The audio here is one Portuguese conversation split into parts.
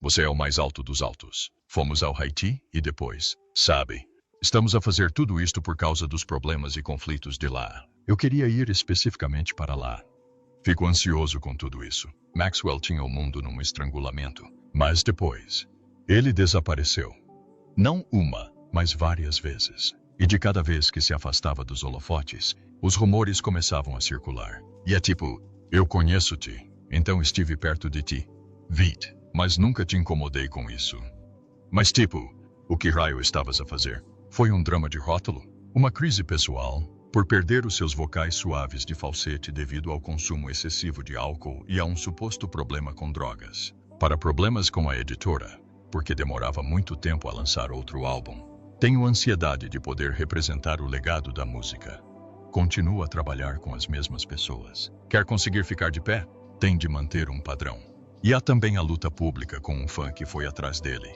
Você é o mais alto dos altos. Fomos ao Haiti e depois, sabe, estamos a fazer tudo isto por causa dos problemas e conflitos de lá. Eu queria ir especificamente para lá. Fico ansioso com tudo isso. Maxwell tinha o mundo num estrangulamento, mas depois, ele desapareceu. Não uma, mas várias vezes. E de cada vez que se afastava dos holofotes, os rumores começavam a circular. E é tipo, eu conheço-te, então estive perto de ti. Vi-te, mas nunca te incomodei com isso. Mas tipo, o que raio estavas a fazer? Foi um drama de rótulo? Uma crise pessoal? Por perder os seus vocais suaves de falsete devido ao consumo excessivo de álcool e a um suposto problema com drogas. Para problemas com a editora, porque demorava muito tempo a lançar outro álbum. Tenho ansiedade de poder representar o legado da música. Continuo a trabalhar com as mesmas pessoas. Quer conseguir ficar de pé? Tem de manter um padrão. E há também a luta pública com um fã que foi atrás dele.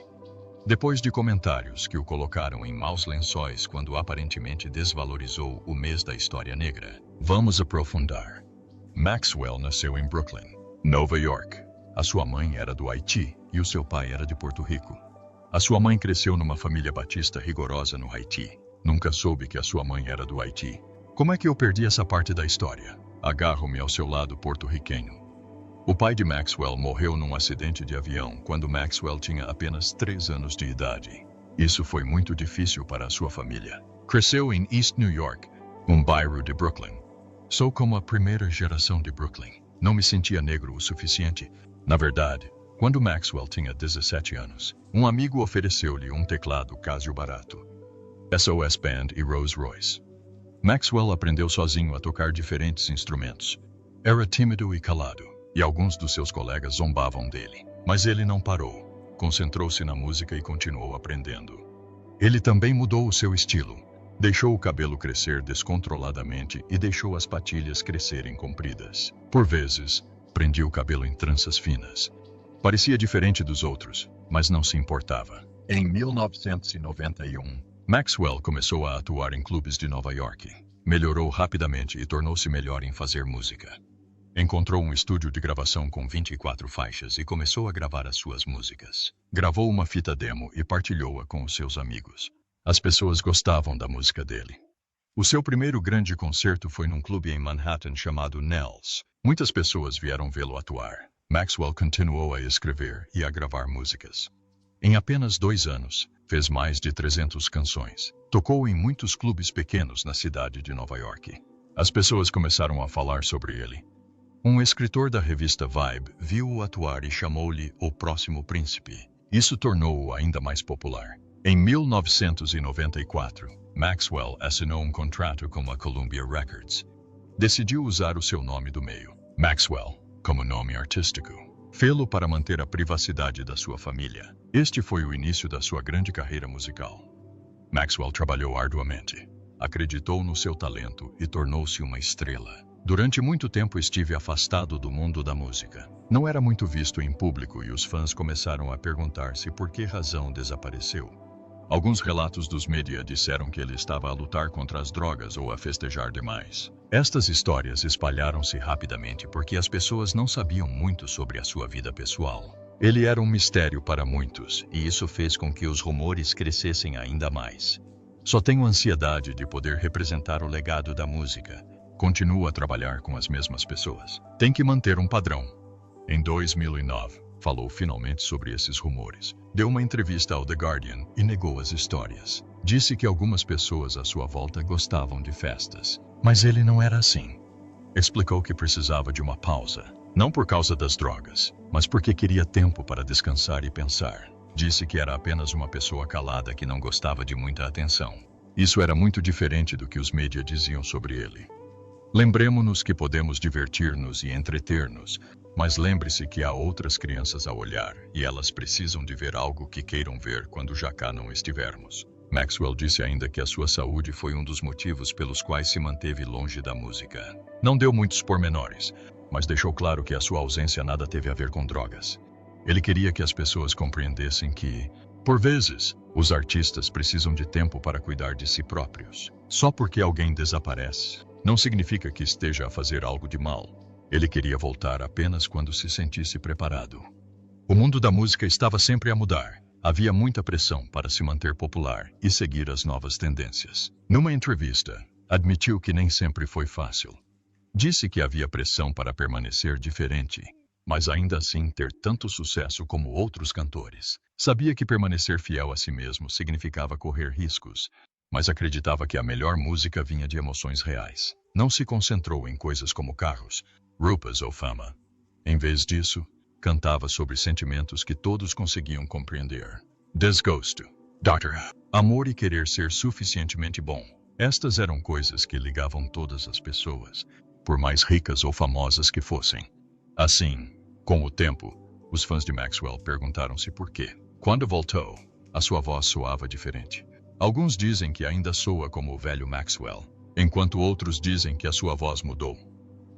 Depois de comentários que o colocaram em maus lençóis quando aparentemente desvalorizou o mês da história negra, vamos aprofundar. Maxwell nasceu em Brooklyn, Nova York. A sua mãe era do Haiti e o seu pai era de Porto Rico. A sua mãe cresceu numa família batista rigorosa no Haiti. Nunca soube que a sua mãe era do Haiti. Como é que eu perdi essa parte da história? Agarro-me ao seu lado porto-riquenho. O pai de Maxwell morreu num acidente de avião quando Maxwell tinha apenas 3 anos de idade. Isso foi muito difícil para a sua família. Cresceu em East New York, um bairro de Brooklyn. Sou como a primeira geração de Brooklyn. Não me sentia negro o suficiente. Na verdade, quando Maxwell tinha 17 anos, um amigo ofereceu-lhe um teclado Casio barato, SOS Band e Rolls Royce. Maxwell aprendeu sozinho a tocar diferentes instrumentos. Era tímido e calado, e alguns dos seus colegas zombavam dele. Mas ele não parou. Concentrou-se na música e continuou aprendendo. Ele também mudou o seu estilo. Deixou o cabelo crescer descontroladamente e deixou as patilhas crescerem compridas. Por vezes, prendia o cabelo em tranças finas. Parecia diferente dos outros, mas não se importava. Em 1991, Maxwell começou a atuar em clubes de Nova York. Melhorou rapidamente e tornou-se melhor em fazer música. Encontrou um estúdio de gravação com 24 faixas e começou a gravar as suas músicas. Gravou uma fita demo e partilhou-a com os seus amigos. As pessoas gostavam da música dele. O seu primeiro grande concerto foi num clube em Manhattan chamado Nels. Muitas pessoas vieram vê-lo atuar. Maxwell continuou a escrever e a gravar músicas. Em apenas 2 anos, fez mais de 300 canções. Tocou em muitos clubes pequenos na cidade de Nova York. As pessoas começaram a falar sobre ele. Um escritor da revista Vibe viu-o atuar e chamou-lhe o próximo príncipe. Isso tornou-o ainda mais popular. Em 1994, Maxwell assinou um contrato com a Columbia Records. Decidiu usar o seu nome do meio, Maxwell, como nome artístico. Fê-lo para manter a privacidade da sua família. Este foi o início da sua grande carreira musical. Maxwell trabalhou arduamente, acreditou no seu talento e tornou-se uma estrela. Durante muito tempo estive afastado do mundo da música. Não era muito visto em público e os fãs começaram a perguntar-se por que razão desapareceu. Alguns relatos dos mídia disseram que ele estava a lutar contra as drogas ou a festejar demais. Estas histórias espalharam-se rapidamente porque as pessoas não sabiam muito sobre a sua vida pessoal. Ele era um mistério para muitos e isso fez com que os rumores crescessem ainda mais. Só tenho ansiedade de poder representar o legado da música. Continuo a trabalhar com as mesmas pessoas. Tem que manter um padrão. Em 2009, falou finalmente sobre esses rumores. Deu uma entrevista ao The Guardian e negou as histórias. Disse que algumas pessoas à sua volta gostavam de festas, mas ele não era assim. Explicou que precisava de uma pausa, não por causa das drogas, mas porque queria tempo para descansar e pensar. Disse que era apenas uma pessoa calada que não gostava de muita atenção. Isso era muito diferente do que os mídia diziam sobre ele. Lembremos-nos que podemos divertir-nos e entreter-nos, mas lembre-se que há outras crianças a olhar e elas precisam de ver algo que queiram ver quando já cá não estivermos. Maxwell disse ainda que a sua saúde foi um dos motivos pelos quais se manteve longe da música. Não deu muitos pormenores, mas deixou claro que a sua ausência nada teve a ver com drogas. Ele queria que as pessoas compreendessem que, por vezes, os artistas precisam de tempo para cuidar de si próprios. Só porque alguém desaparece, não significa que esteja a fazer algo de mal. Ele queria voltar apenas quando se sentisse preparado. O mundo da música estava sempre a mudar. Havia muita pressão para se manter popular e seguir as novas tendências. Numa entrevista, admitiu que nem sempre foi fácil. Disse que havia pressão para permanecer diferente, mas ainda assim ter tanto sucesso como outros cantores. Sabia que permanecer fiel a si mesmo significava correr riscos, mas acreditava que a melhor música vinha de emoções reais. Não se concentrou em coisas como carros, roupas ou fama. Em vez disso, cantava sobre sentimentos que todos conseguiam compreender. Desgosto, Dr. Amor e querer ser suficientemente bom. Estas eram coisas que ligavam todas as pessoas, por mais ricas ou famosas que fossem. Assim, com o tempo, os fãs de Maxwell perguntaram-se por quê. Quando voltou, a sua voz soava diferente. Alguns dizem que ainda soa como o velho Maxwell, enquanto outros dizem que a sua voz mudou.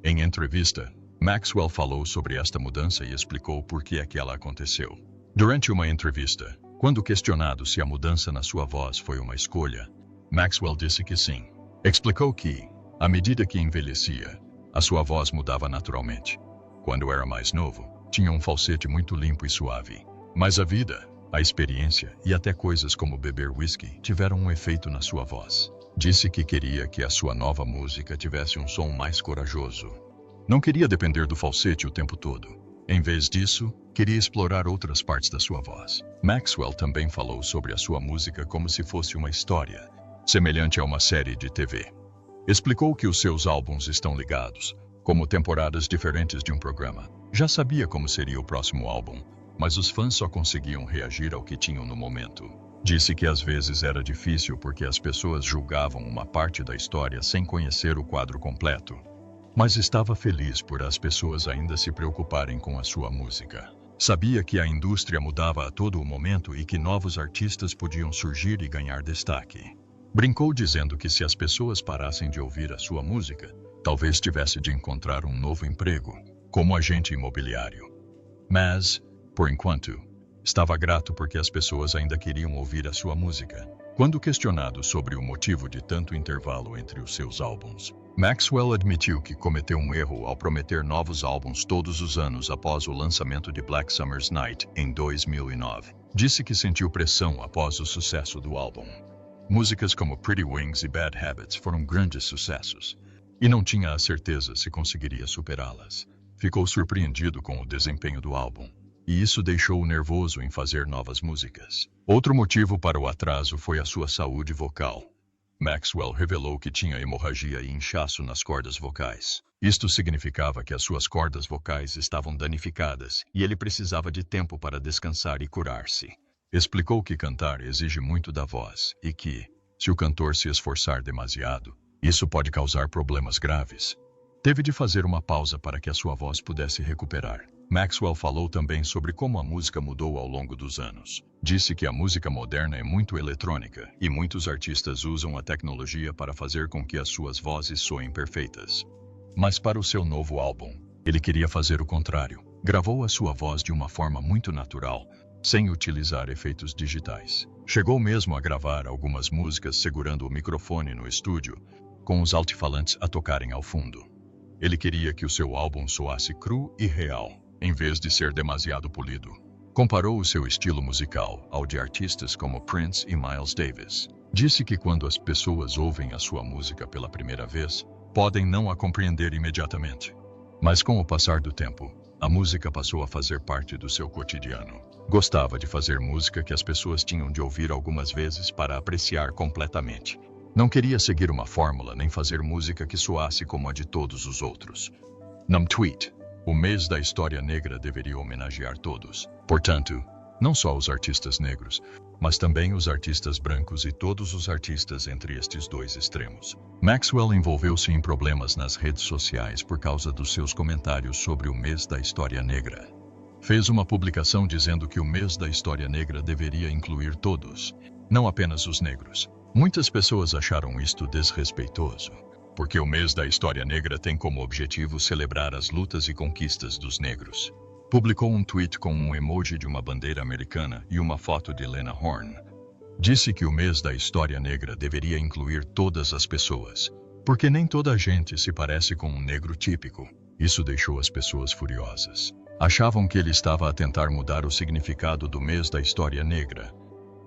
Em entrevista, Maxwell falou sobre esta mudança e explicou por que é que ela aconteceu. Durante uma entrevista, quando questionado se a mudança na sua voz foi uma escolha, Maxwell disse que sim. Explicou que, à medida que envelhecia, a sua voz mudava naturalmente. Quando era mais novo, tinha um falsete muito limpo e suave. Mas a vida, a experiência e até coisas como beber whisky tiveram um efeito na sua voz. Disse que queria que a sua nova música tivesse um som mais corajoso. Não queria depender do falsete o tempo todo. Em vez disso, queria explorar outras partes da sua voz. Maxwell também falou sobre a sua música como se fosse uma história, semelhante a uma série de TV. Explicou que os seus álbuns estão ligados, como temporadas diferentes de um programa. Já sabia como seria o próximo álbum, mas os fãs só conseguiam reagir ao que tinham no momento. Disse que às vezes era difícil porque as pessoas julgavam uma parte da história sem conhecer o quadro completo. Mas estava feliz por as pessoas ainda se preocuparem com a sua música. Sabia que a indústria mudava a todo o momento e que novos artistas podiam surgir e ganhar destaque. Brincou dizendo que se as pessoas parassem de ouvir a sua música, talvez tivesse de encontrar um novo emprego, como agente imobiliário. Mas, por enquanto, estava grato porque as pessoas ainda queriam ouvir a sua música. Quando questionado sobre o motivo de tanto intervalo entre os seus álbuns, Maxwell admitiu que cometeu um erro ao prometer novos álbuns todos os anos após o lançamento de Black Summer's Night em 2009. Disse que sentiu pressão após o sucesso do álbum. Músicas como Pretty Wings e Bad Habits foram grandes sucessos, e não tinha a certeza se conseguiria superá-las. Ficou surpreendido com o desempenho do álbum, e isso deixou-o nervoso em fazer novas músicas. Outro motivo para o atraso foi a sua saúde vocal. Maxwell revelou que tinha hemorragia e inchaço nas cordas vocais. Isto significava que as suas cordas vocais estavam danificadas e ele precisava de tempo para descansar e curar-se. Explicou que cantar exige muito da voz e que, se o cantor se esforçar demasiado, isso pode causar problemas graves. Teve de fazer uma pausa para que a sua voz pudesse recuperar. Maxwell falou também sobre como a música mudou ao longo dos anos. Disse que a música moderna é muito eletrônica e muitos artistas usam a tecnologia para fazer com que as suas vozes soem perfeitas. Mas para o seu novo álbum, ele queria fazer o contrário. Gravou a sua voz de uma forma muito natural, sem utilizar efeitos digitais. Chegou mesmo a gravar algumas músicas segurando o microfone no estúdio, com os altifalantes a tocarem ao fundo. Ele queria que o seu álbum soasse cru e real, em vez de ser demasiado polido. Comparou o seu estilo musical ao de artistas como Prince e Miles Davis. Disse que quando as pessoas ouvem a sua música pela primeira vez, podem não a compreender imediatamente. Mas com o passar do tempo, a música passou a fazer parte do seu cotidiano. Gostava de fazer música que as pessoas tinham de ouvir algumas vezes para apreciar completamente. Não queria seguir uma fórmula nem fazer música que soasse como a de todos os outros. Num tweet, o mês da história negra deveria homenagear todos. Portanto, não só os artistas negros, mas também os artistas brancos e todos os artistas entre estes dois extremos. Maxwell envolveu-se em problemas nas redes sociais por causa dos seus comentários sobre o mês da história negra. Fez uma publicação dizendo que o mês da história negra deveria incluir todos, não apenas os negros. Muitas pessoas acharam isto desrespeitoso, porque o mês da história negra tem como objetivo celebrar as lutas e conquistas dos negros. Publicou um tweet com um emoji de uma bandeira americana e uma foto de Lena Horne. Disse que o mês da história negra deveria incluir todas as pessoas, porque nem toda a gente se parece com um negro típico. Isso deixou as pessoas furiosas. Achavam que ele estava a tentar mudar o significado do mês da história negra.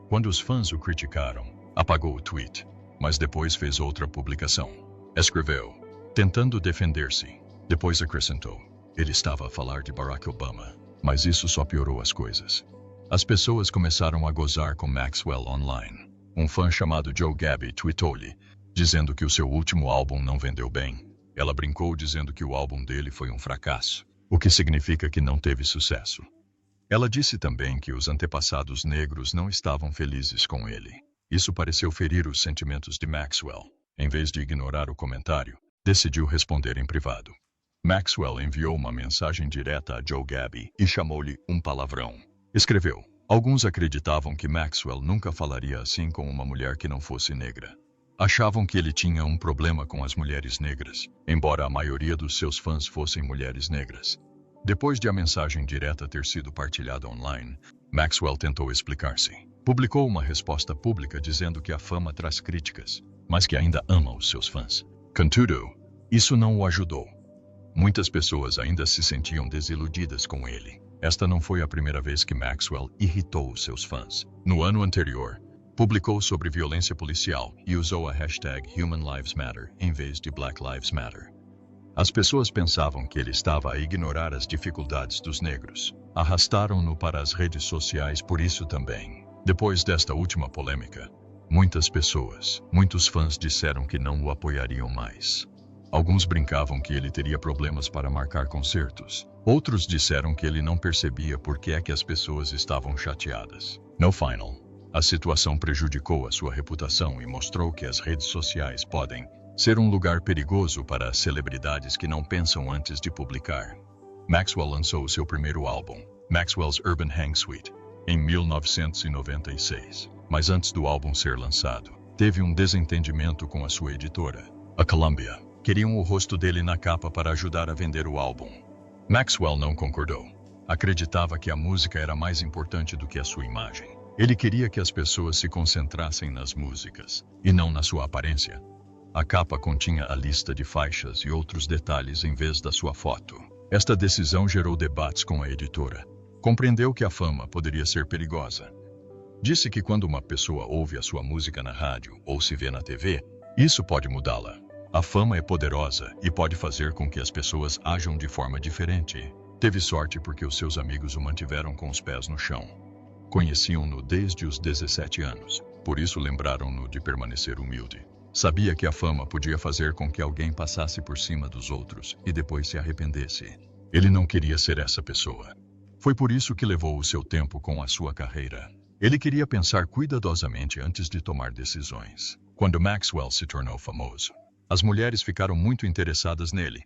Quando os fãs o criticaram, apagou o tweet, mas depois fez outra publicação. Escreveu, tentando defender-se. Depois acrescentou, ele estava a falar de Barack Obama, mas isso só piorou as coisas. As pessoas começaram a gozar com Maxwell online. Um fã chamado Joe Gabby tweetou-lhe, dizendo que o seu último álbum não vendeu bem. Ela brincou dizendo que o álbum dele foi um fracasso, o que significa que não teve sucesso. Ela disse também que os antepassados negros não estavam felizes com ele. Isso pareceu ferir os sentimentos de Maxwell. Em vez de ignorar o comentário, decidiu responder em privado. Maxwell enviou uma mensagem direta a Joe Gabby e chamou-lhe um palavrão. Escreveu, alguns acreditavam que Maxwell nunca falaria assim com uma mulher que não fosse negra. Achavam que ele tinha um problema com as mulheres negras, embora a maioria dos seus fãs fossem mulheres negras. Depois de a mensagem direta ter sido partilhada online, Maxwell tentou explicar-se. Publicou uma resposta pública dizendo que a fama traz críticas, mas que ainda ama os seus fãs. Contudo, isso não o ajudou. Muitas pessoas ainda se sentiam desiludidas com ele. Esta não foi a primeira vez que Maxwell irritou os seus fãs. No ano anterior, publicou sobre violência policial e usou a hashtag Human Lives Matter em vez de Black Lives Matter. As pessoas pensavam que ele estava a ignorar as dificuldades dos negros. Arrastaram-no para as redes sociais por isso também. Depois desta última polêmica, muitos fãs disseram que não o apoiariam mais. Alguns brincavam que ele teria problemas para marcar concertos. Outros disseram que ele não percebia por que é que as pessoas estavam chateadas. No final, a situação prejudicou a sua reputação e mostrou que as redes sociais podem ser um lugar perigoso para as celebridades que não pensam antes de publicar. Maxwell lançou o seu primeiro álbum, Maxwell's Urban Hang Suite, em 1996. Mas antes do álbum ser lançado, teve um desentendimento com a sua editora, a Columbia. Queriam o rosto dele na capa para ajudar a vender o álbum. Maxwell não concordou. Acreditava que a música era mais importante do que a sua imagem. Ele queria que as pessoas se concentrassem nas músicas, e não na sua aparência. A capa continha a lista de faixas e outros detalhes em vez da sua foto. Esta decisão gerou debates com a editora. Compreendeu que a fama poderia ser perigosa. Disse que quando uma pessoa ouve a sua música na rádio ou se vê na TV, isso pode mudá-la. A fama é poderosa e pode fazer com que as pessoas ajam de forma diferente. Teve sorte porque os seus amigos o mantiveram com os pés no chão. Conheciam-no desde os 17 anos, por isso lembraram-no de permanecer humilde. Sabia que a fama podia fazer com que alguém passasse por cima dos outros e depois se arrependesse. Ele não queria ser essa pessoa. Foi por isso que levou o seu tempo com a sua carreira. Ele queria pensar cuidadosamente antes de tomar decisões. Quando Maxwell se tornou famoso, as mulheres ficaram muito interessadas nele.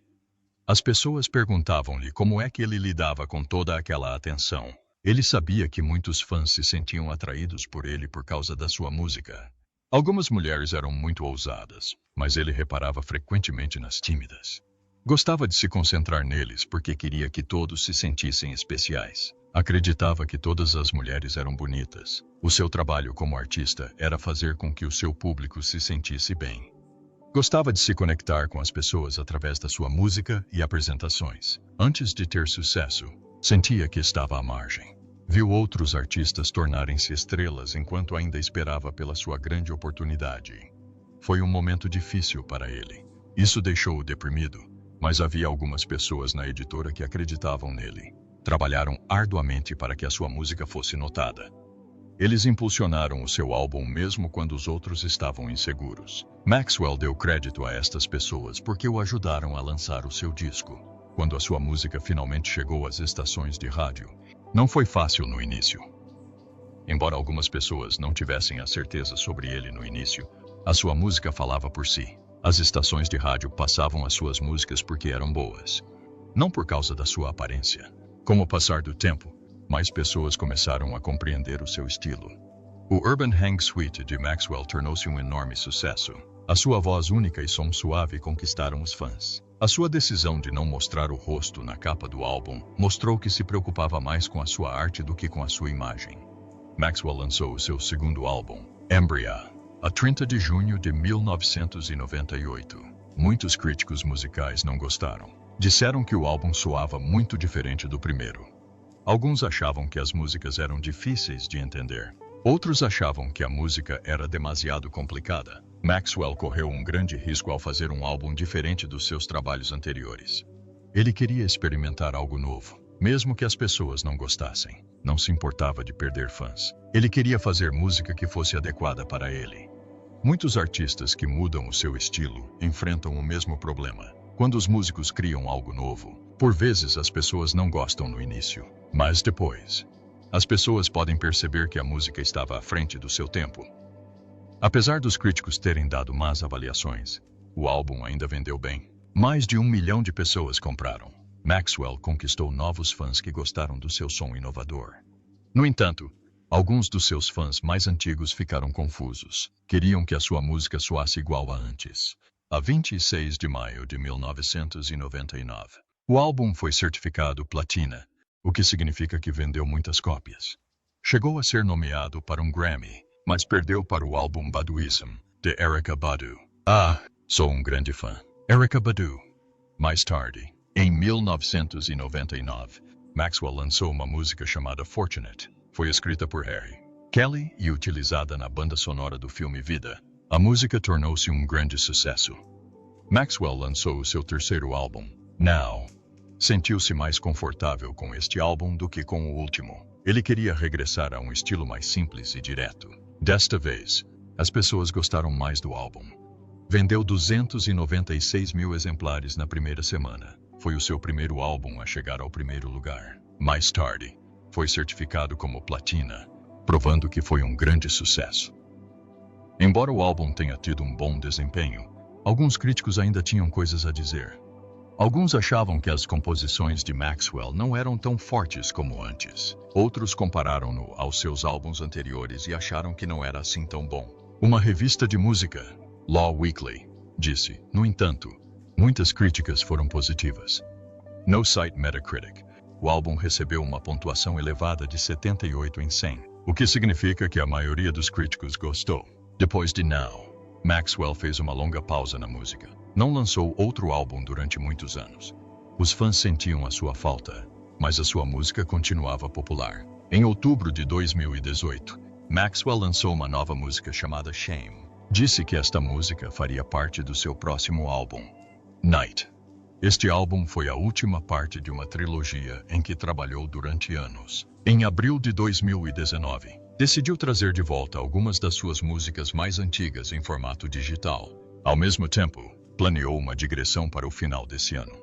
As pessoas perguntavam-lhe como é que ele lidava com toda aquela atenção. Ele sabia que muitos fãs se sentiam atraídos por ele por causa da sua música. Algumas mulheres eram muito ousadas, mas ele reparava frequentemente nas tímidas. Gostava de se concentrar neles porque queria que todos se sentissem especiais. Acreditava que todas as mulheres eram bonitas. O seu trabalho como artista era fazer com que o seu público se sentisse bem. Gostava de se conectar com as pessoas através da sua música e apresentações. Antes de ter sucesso, sentia que estava à margem. Viu outros artistas tornarem-se estrelas enquanto ainda esperava pela sua grande oportunidade. Foi um momento difícil para ele. Isso deixou-o deprimido, mas havia algumas pessoas na editora que acreditavam nele. Trabalharam arduamente para que a sua música fosse notada. Eles impulsionaram o seu álbum mesmo quando os outros estavam inseguros. Maxwell deu crédito a estas pessoas porque o ajudaram a lançar o seu disco. Quando a sua música finalmente chegou às estações de rádio, não foi fácil no início. Embora algumas pessoas não tivessem a certeza sobre ele no início, a sua música falava por si. As estações de rádio passavam as suas músicas porque eram boas, não por causa da sua aparência. Com o passar do tempo, mais pessoas começaram a compreender o seu estilo. O Urban Hang Suite de Maxwell tornou-se um enorme sucesso. A sua voz única e som suave conquistaram os fãs. A sua decisão de não mostrar o rosto na capa do álbum mostrou que se preocupava mais com a sua arte do que com a sua imagem. Maxwell lançou o seu segundo álbum, Embrya, a 30 de junho de 1998. Muitos críticos musicais não gostaram. Disseram que o álbum soava muito diferente do primeiro. Alguns achavam que as músicas eram difíceis de entender. Outros achavam que a música era demasiado complicada. Maxwell correu um grande risco ao fazer um álbum diferente dos seus trabalhos anteriores. Ele queria experimentar algo novo, mesmo que as pessoas não gostassem. Não se importava de perder fãs. Ele queria fazer música que fosse adequada para ele. Muitos artistas que mudam o seu estilo enfrentam o mesmo problema. Quando os músicos criam algo novo, por vezes as pessoas não gostam no início, mas depois, as pessoas podem perceber que a música estava à frente do seu tempo. Apesar dos críticos terem dado más avaliações, o álbum ainda vendeu bem. Mais de 1 milhão de pessoas compraram. Maxwell conquistou novos fãs que gostaram do seu som inovador. No entanto, alguns dos seus fãs mais antigos ficaram confusos. Queriam que a sua música soasse igual a antes. A 26 de maio de 1999, o álbum foi certificado platina, o que significa que vendeu muitas cópias. Chegou a ser nomeado para um Grammy, mas perdeu para o álbum Baduizm, de Erykah Badu. Sou um grande fã. Erykah Badu. Mais tarde, em 1999, Maxwell lançou uma música chamada Fortunate. Foi escrita por Harry Kelly e utilizada na banda sonora do filme Vida. A música tornou-se um grande sucesso. Maxwell lançou o seu terceiro álbum, Now. Sentiu-se mais confortável com este álbum do que com o último. Ele queria regressar a um estilo mais simples e direto. Desta vez, as pessoas gostaram mais do álbum. Vendeu 296 mil exemplares na primeira semana. Foi o seu primeiro álbum a chegar ao primeiro lugar. Mais tarde, foi certificado como platina, provando que foi um grande sucesso. Embora o álbum tenha tido um bom desempenho, alguns críticos ainda tinham coisas a dizer. Alguns achavam que as composições de Maxwell não eram tão fortes como antes. Outros compararam-no aos seus álbuns anteriores e acharam que não era assim tão bom. Uma revista de música, Law Weekly, disse, no entanto, muitas críticas foram positivas. No site Metacritic, o álbum recebeu uma pontuação elevada de 78 em 100, o que significa que a maioria dos críticos gostou. Depois de Now, Maxwell fez uma longa pausa na música. Não lançou outro álbum durante muitos anos. Os fãs sentiam a sua falta, mas a sua música continuava popular. Em outubro de 2018, Maxwell lançou uma nova música chamada Shame. Disse que esta música faria parte do seu próximo álbum, Night. Este álbum foi a última parte de uma trilogia em que trabalhou durante anos. Em abril de 2019, decidiu trazer de volta algumas das suas músicas mais antigas em formato digital. Ao mesmo tempo, planeou uma digressão para o final desse ano.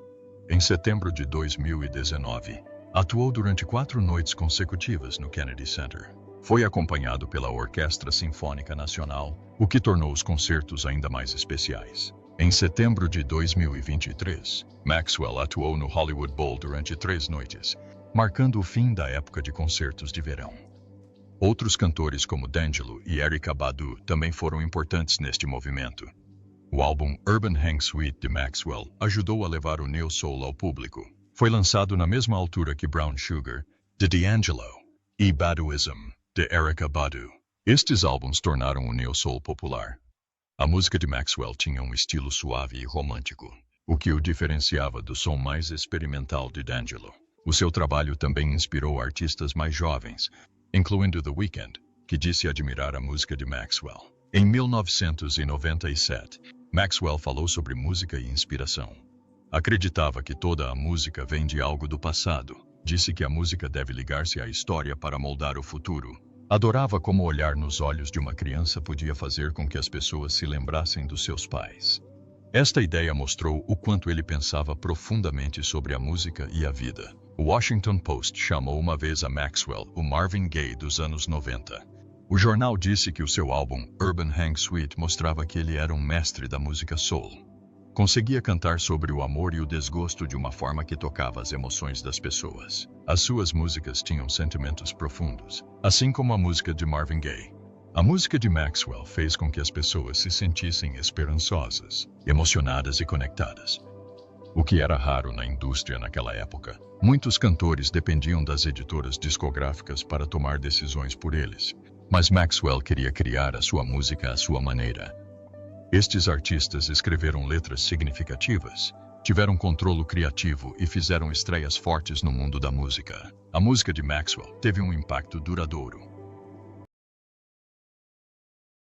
Em setembro de 2019, atuou durante 4 noites consecutivas no Kennedy Center. Foi acompanhado pela Orquestra Sinfônica Nacional, o que tornou os concertos ainda mais especiais. Em setembro de 2023, Maxwell atuou no Hollywood Bowl durante 3 noites, marcando o fim da época de concertos de verão. Outros cantores como D'Angelo e Erykah Badu também foram importantes neste movimento. O álbum Urban Hang Suite de Maxwell ajudou a levar o Neo Soul ao público. Foi lançado na mesma altura que Brown Sugar, de D'Angelo, e Baduizm, de Erykah Badu. Estes álbuns tornaram o Neo Soul popular. A música de Maxwell tinha um estilo suave e romântico, o que o diferenciava do som mais experimental de D'Angelo. O seu trabalho também inspirou artistas mais jovens, incluindo The Weeknd, que disse admirar a música de Maxwell. Em 1997, Maxwell falou sobre música e inspiração. Acreditava que toda a música vem de algo do passado. Disse que a música deve ligar-se à história para moldar o futuro. Adorava como olhar nos olhos de uma criança podia fazer com que as pessoas se lembrassem dos seus pais. Esta ideia mostrou o quanto ele pensava profundamente sobre a música e a vida. O Washington Post chamou uma vez a Maxwell o Marvin Gaye dos anos 90. O jornal disse que o seu álbum Urban Hang Suite mostrava que ele era um mestre da música soul. Conseguia cantar sobre o amor e o desgosto de uma forma que tocava as emoções das pessoas. As suas músicas tinham sentimentos profundos, assim como a música de Marvin Gaye. A música de Maxwell fez com que as pessoas se sentissem esperançosas, emocionadas e conectadas, o que era raro na indústria naquela época. Muitos cantores dependiam das editoras discográficas para tomar decisões por eles, mas Maxwell queria criar a sua música à sua maneira. Estes artistas escreveram letras significativas, Tiveram controle criativo e fizeram estreias fortes no mundo da música. A música de Maxwell teve um impacto duradouro.